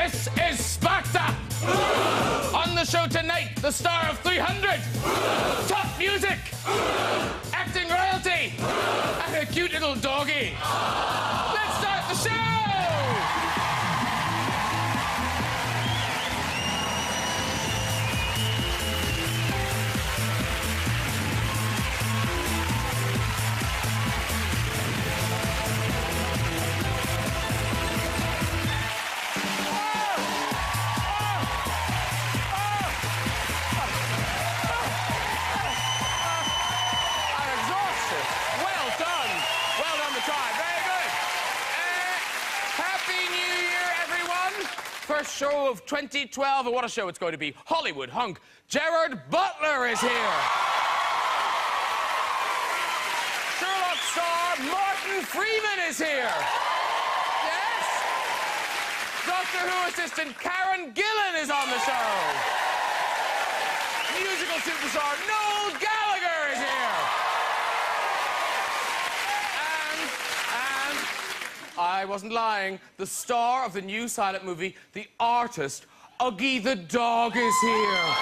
This is Sparta! On the show tonight, the star of 300, top music, acting royalty, and a cute little doggy. Let's start the show! First show of 2012, and what a show it's going to be. Hollywood hunk Gerard Butler is here. Sherlock star Martin Freeman is here. Yes. Doctor Who assistant Karen Gillan is on the show. Musical superstar Noel Gallagher is here. And I wasn't lying. The star of the new silent movie, The Artist, Uggy the dog, is here.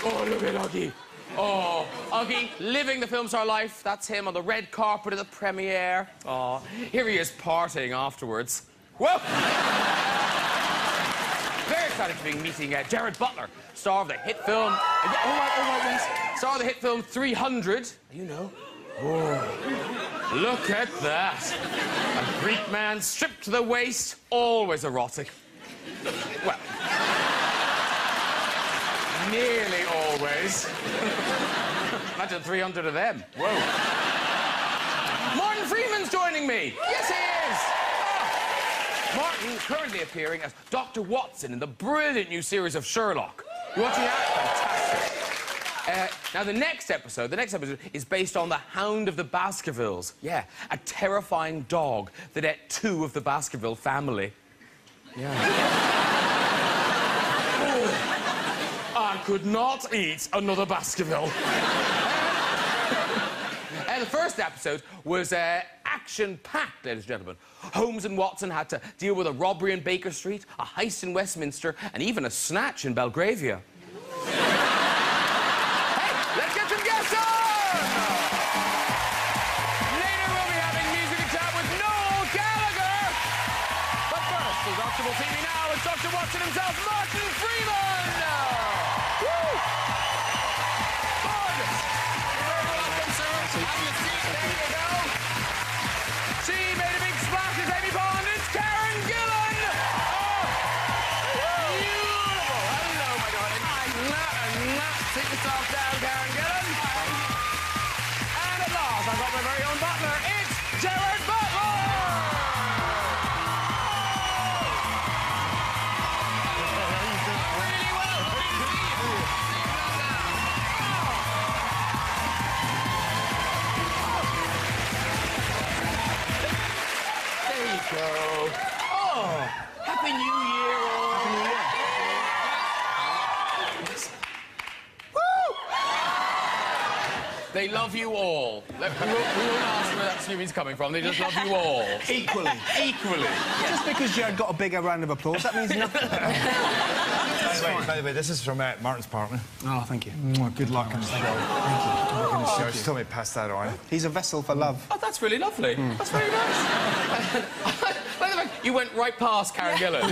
Oh, look at Uggy. Oh, Uggy, living the film star life. That's him on the red carpet at the premiere. Oh, here he is partying afterwards. Whoa! Very excited to be meeting Gerard Butler, star of the hit film... yes. Star of the hit film 300. You know. Oh, look at that. A Greek man stripped to the waist, always erotic. Well, nearly always. Imagine 300 of them. Whoa. Martin Freeman's joining me. Yes, he is. Oh. Martin currently appearing as Dr. Watson in the brilliant new series of Sherlock. You watching that? Fantastic. Now, the next episode is based on the Hound of the Baskervilles. Yeah, a terrifying dog that ate 2 of the Baskerville family. Yeah. Oh, I could not eat another Baskerville. The first episode was action-packed, ladies and gentlemen. Holmes and Watson had to deal with a robbery in Baker Street, a heist in Westminster, and even a snatch in Belgravia. Let's get some guests on! Later we'll be having music and chat with Noel Gallagher. But first, the doctor will see me now. It's Dr. Watson himself, Martin Freeman! Woo! Gorgeous! You're very welcome, sir. Have your seat. There you go. She made a big splash as Amy Bond. It's Karen Gillan! Oh! Beautiful! Hello, my darling. Sit yourself down, Karen Gillan. And at last, I've got my very own butler. It's Gerard Butler! Really well. There you go. Oh, Happy New Year, all. Happy New Year. They love you all. We won't ask where that assuming's coming from. They just love you all. Equally. Equally. Yeah. Just because Gerard got a bigger round of applause, that means nothing. By the way, this is from Martin's partner. Oh, thank you. Good luck on the show. Thank you. Show. Just told me to pass that on. He's a vessel for love. Oh, that's really lovely. That's very nice. By the way, you went right past Karen Gillan.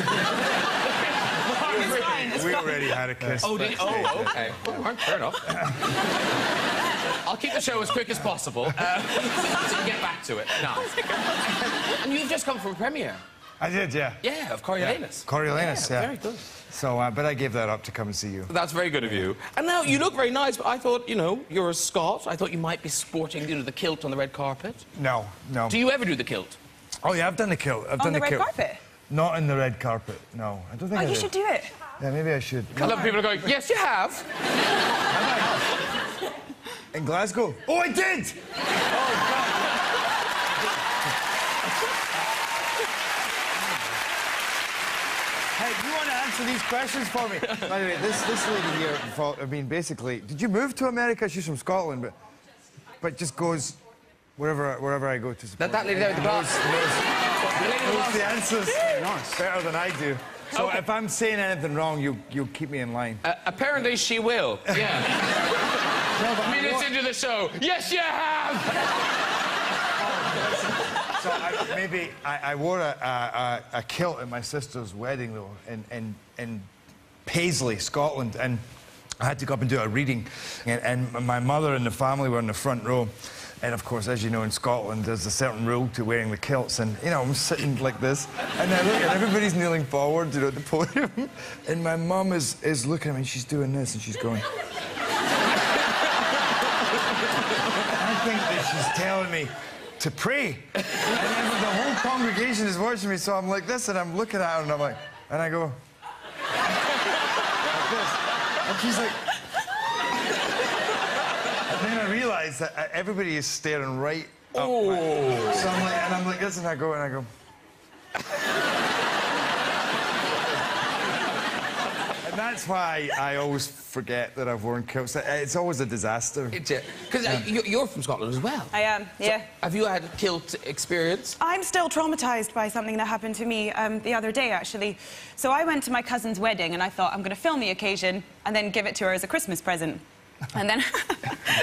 We already had a kiss. Oh, did you? Oh, OK. Well, fair enough. I'll keep the show as quick as possible so you get back to it. No. And you've just come from a premiere. I did, yeah. Yeah, of Coriolanus. Coriolanus, yeah. Very good. So, but I gave that up to come and see you. That's very good of you. And now, you look very nice, but I thought, you know, you're a Scot. I thought you might be sporting, you know, the kilt on the red carpet. No, no. Do you ever do the kilt? Oh, yeah, I've done the kilt. I've done the red carpet? Not in the red carpet, no. I don't think I you should do it. Yeah, maybe I should. A lot of people are going, yes, you have. In Glasgow? Oh, I did! Oh, God. Hey, do you want to answer these questions for me? By the way, this lady here, I mean, basically, did you move to America? She's from Scotland, but just goes wherever I go to support. That lady there with the glass. The lady with the glass knows the answers Nice. better than I do. So Okay. if I'm saying anything wrong, you'll keep me in line. Apparently she will. Yeah. Minutes into the show. Yes, you have! So I wore a kilt at my sister's wedding, though, in Paisley, Scotland, and I had to go up and do a reading, and my mother and the family were in the front row. And of course, as you know, in Scotland, there's a certain rule to wearing the kilts. And, you know, I'm sitting like this, and I look and everybody's kneeling forward, you know, at the podium. And my mum is looking at me, and she's doing this, and she's going... I think that she's telling me to pray. And then the whole congregation is watching me, so I'm like this, and I'm looking at her, and I'm like... And I go... like this. And she's like... And then I realise that everybody is staring right up. So I'm like this, and I go... And that's why I always forget that I've worn kilts. It's always a disaster. Because you're from Scotland as well. I am, yeah. So, have you had a kilt experience? I'm still traumatised by something that happened to me the other day, actually. So I went to my cousin's wedding, and I thought, I'm going to film the occasion and then give it to her as a Christmas present. And then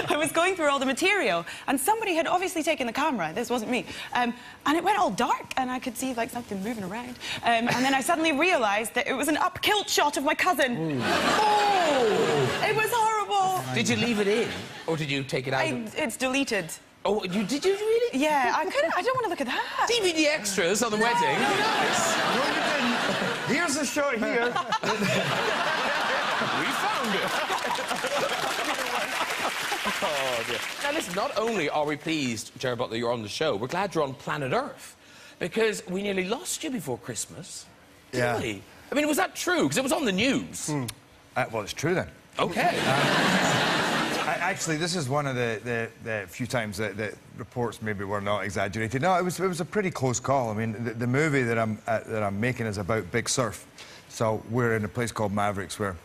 I was going through all the material, and somebody had obviously taken the camera. This wasn't me. And it went all dark, and I could see, like, something moving around. And then I suddenly realised that it was an up-kilt shot of my cousin. Oh! It was horrible. Did you leave it in, or did you take it out? It's deleted. Oh, did you really? Yeah, I don't want to look at that. DVD extras on the wedding. Nice. No, you didn't. Here's a shot here. We found it. Oh, dear. Now, listen, not only are we pleased, Gerard Butler, you're on the show, we're glad you're on planet Earth, because we nearly lost you before Christmas. Didn't we? I mean, was that true? Because it was on the news. Well, it's true, then. OK. Actually, this is one of the few times that reports maybe were not exaggerated. No, it was a pretty close call. I mean, the movie that I'm making is about big surf. So we're in a place called Mavericks where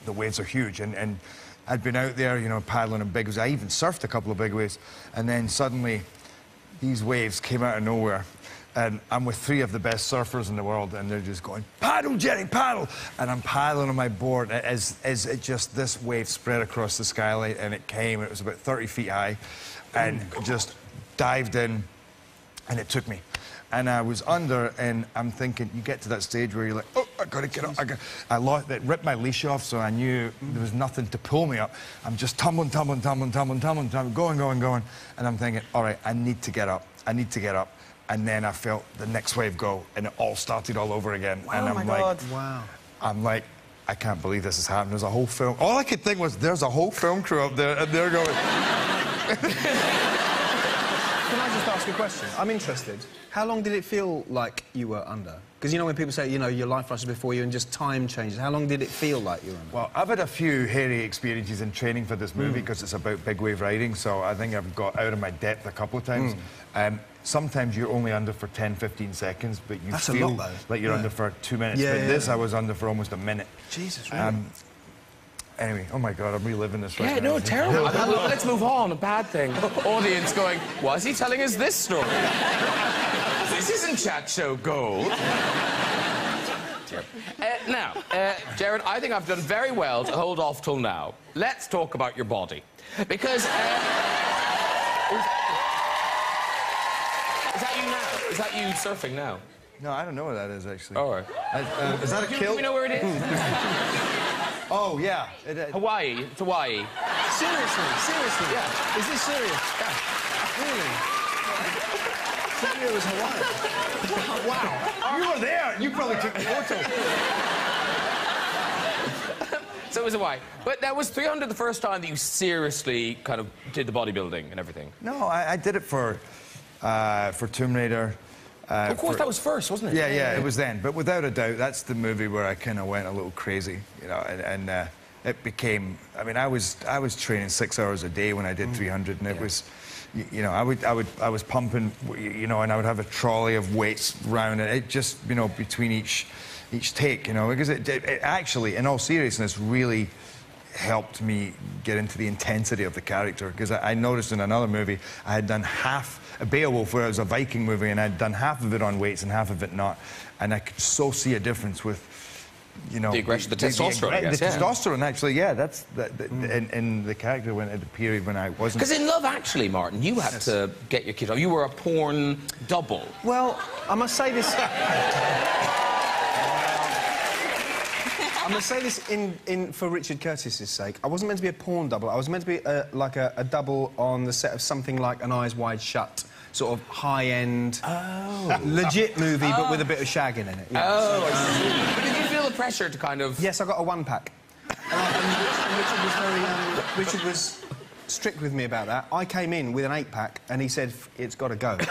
the waves are huge, and I'd been out there, you know, paddling in big waves. I even surfed a couple of big waves, and then suddenly these waves came out of nowhere, and I'm with three of the best surfers in the world, and they're just going, "Paddle, Jerry, paddle!" And I'm paddling on my board as it just, this wave spread across the skylight, and it came, it was about 30 feet high, and just dived in, and it took me. And I was under, and I'm thinking, you get to that stage where you're like, oh, I gotta get up. I ripped my leash off, so I knew there was nothing to pull me up. I'm just tumbling, going. And I'm thinking, all right, I need to get up. And then I felt the next wave go, and it all started all over again. Oh, and I'm my like, God. Wow. I'm like, I can't believe this has happened. There's a whole film. All I could think was, there's a whole film crew up there, and they're going. Can I just ask a question? I'm interested. How long did it feel like you were under? Because, you know, when people say, you know, your life rushes before you and just time changes, how long did it feel like you were under? Well, I've had a few hairy experiences in training for this movie because it's about big wave riding, so I think I've got out of my depth a couple of times. Sometimes you're only under for 10, 15 seconds, but you feel like you're under for 2 minutes. But this, I was under for almost a minute. Jesus, really? Anyway, oh my God, I'm reliving this right now. Yeah, no, terrible. Let's move on. A bad thing. Audience going, why is he telling us this story? This isn't chat show gold. Now, Gerard, I think I've done very well to hold off till now. Let's talk about your body. Because... is that you now? Is that you surfing now? No, I don't know what that is, actually. All right. Is that a kilt? Do we know where it is? Oh, yeah. Hawaii. It's Hawaii. Seriously? Yeah. Is this serious? Yeah. Really? I thought it was Hawaii. Wow. You were there. You probably took the photo. So it was Hawaii. But that was 300 the first time that you seriously kind of did the bodybuilding and everything. No, I did it for Tomb Raider. Of course, that was first, wasn't it? Yeah, it was then. But without a doubt, that's the movie where I kind of went a little crazy, you know, and it became... I mean, I was training 6 hours a day when I did 300, and it was... You know, I was pumping, you know, and I would have a trolley of weights round, and it just, you know, between each take, you know, because it actually, in all seriousness, really helped me get into the intensity of the character, because I noticed in another movie I had done half a Beowulf, where it was a Viking movie, and I'd done half of it on weights and half of it not, and I could so see a difference with, you know, the aggression, the testosterone, I guess, the testosterone, actually, yeah, that's in the character when at the period when I wasn't. Because in Love Actually, Martin, you had to get your kid off. You were a porn double. Well, I must say this. I'm going to say this for Richard Curtis's sake. I wasn't meant to be a porn double. I was meant to be like a double on the set of something like An Eyes Wide Shut, sort of high-end, legit movie, but with a bit of shagging in it. Yeah. Oh, I see. But did you feel the pressure to kind of... Yes, I got a one-pack. and Richard was strict with me about that. I came in with an 8-pack, and he said, it's got to go. You've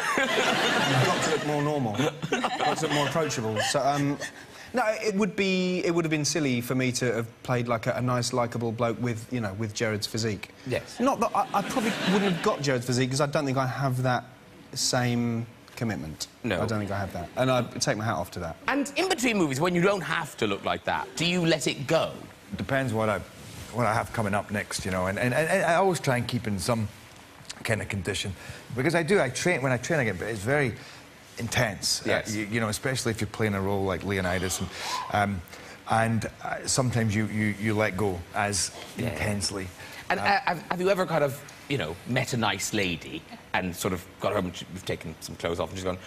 got to look more normal. Got to look more approachable. So, no, it would have been silly for me to have played like a nice, likeable bloke with, you know, with Gerard's physique. Yes. Not that I probably wouldn't have got Gerard's physique, because I don't think I have that same commitment. No. I don't think I have that. And I take my hat off to that. And in between movies, when you don't have to look like that, do you let it go? Depends what I have coming up next, you know, and I always try and keep in some kind of condition, because I train, when I train again, but it's very intense. Yes. You know, especially if you're playing a role like Leonidas, and sometimes you let go as intensely. And have you ever kind of, you know, met a nice lady and sort of got home and you've taken some clothes off and she's gone,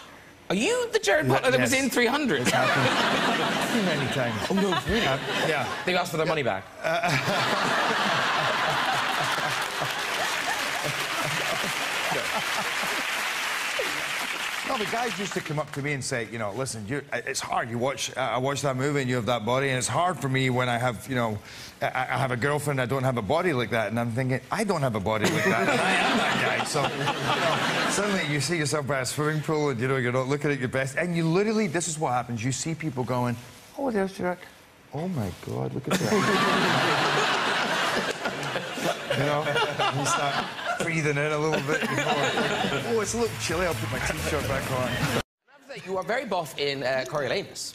are you the Gerard Butler that was in 300? It's happened many times. Oh, no, really? Yeah. They asked for their money back. No, the guys used to come up to me and say, you know, listen, it's hard. I watch that movie and you have that body, and it's hard for me when I have, you know, I have a girlfriend, I don't have a body like that. And I'm thinking, I don't have a body like that, and I am that guy. So, you know, suddenly you see yourself by a swimming pool and, you know, you're not looking at your best. And you literally, this is what happens. You see people going, oh, there's Gerard. Oh, my God, look at that. You know, and you start breathing in a little bit before. Oh, it's a little chilly. I'll put my T-shirt back on. You are very buff in Coriolanus,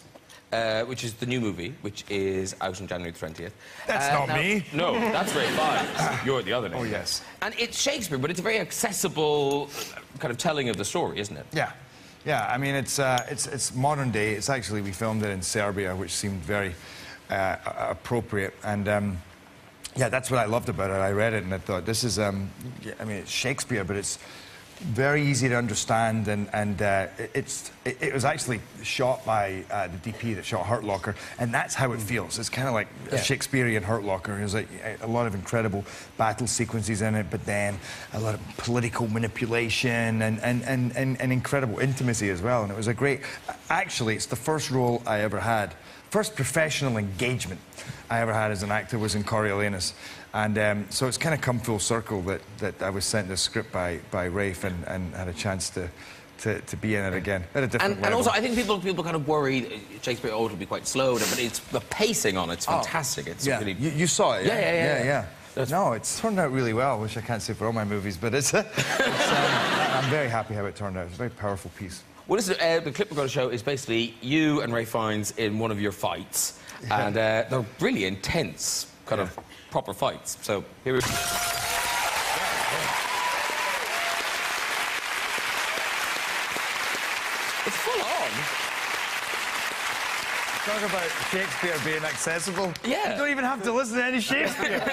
which is the new movie, which is out on January 20th. That's not me. No, that's Ray Fiennes. You're the other name. Oh, yes. And it's Shakespeare, but it's a very accessible kind of telling of the story, isn't it? Yeah. Yeah, I mean, it's modern day. It's actually, we filmed it in Serbia, which seemed very appropriate. And yeah, that's what I loved about it. I read it and I thought, this is, I mean, it's Shakespeare, but it's very easy to understand, and it was actually shot by the DP that shot Hurt Locker, and that's how it feels. It's kind of like a Shakespearean Hurt Locker. There's like a lot of incredible battle sequences in it, but then a lot of political manipulation and incredible intimacy as well. And it was a great... Actually, it's the first role I ever had. First professional engagement I ever had as an actor was in Coriolanus. And so it's kind of come full circle that I was sent this script by Rafe and had a chance to be in it again at a different level. And also, I think people kind of worried Shakespeare it'll be quite slow, but it's the pacing on it's fantastic. It's really... You saw it, yeah. No, it's turned out really well, which I can't say for all my movies, but I'm very happy how it turned out. It's a very powerful piece. Well, listen, the clip we're going to show is basically you and Ray Fiennes in one of your fights, and they're really intense, kind of proper fights. So here we go. It's full on. Talk about Shakespeare being accessible. Yeah. You don't even have to listen to any Shakespeare.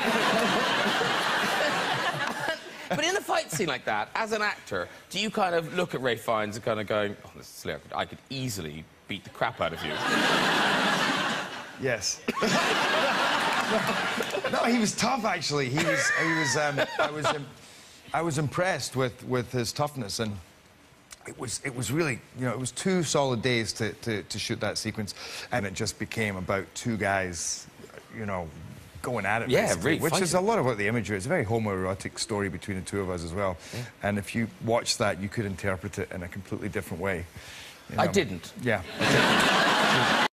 But in a fight scene like that, as an actor, do you kind of look at Ray Fiennes and kind of going, oh, this is silly, I could easily beat the crap out of you? Yes. No, he was tough, actually. I was impressed with his toughness, and it was really, you know, it was 2 solid days to shoot that sequence, and it just became about 2 guys, you know, going at it, really, which is a lot about the imagery. It's a very homoerotic story between the 2 of us as well. Yeah. And if you watch that, you could interpret it in a completely different way. You know? I didn't. Yeah.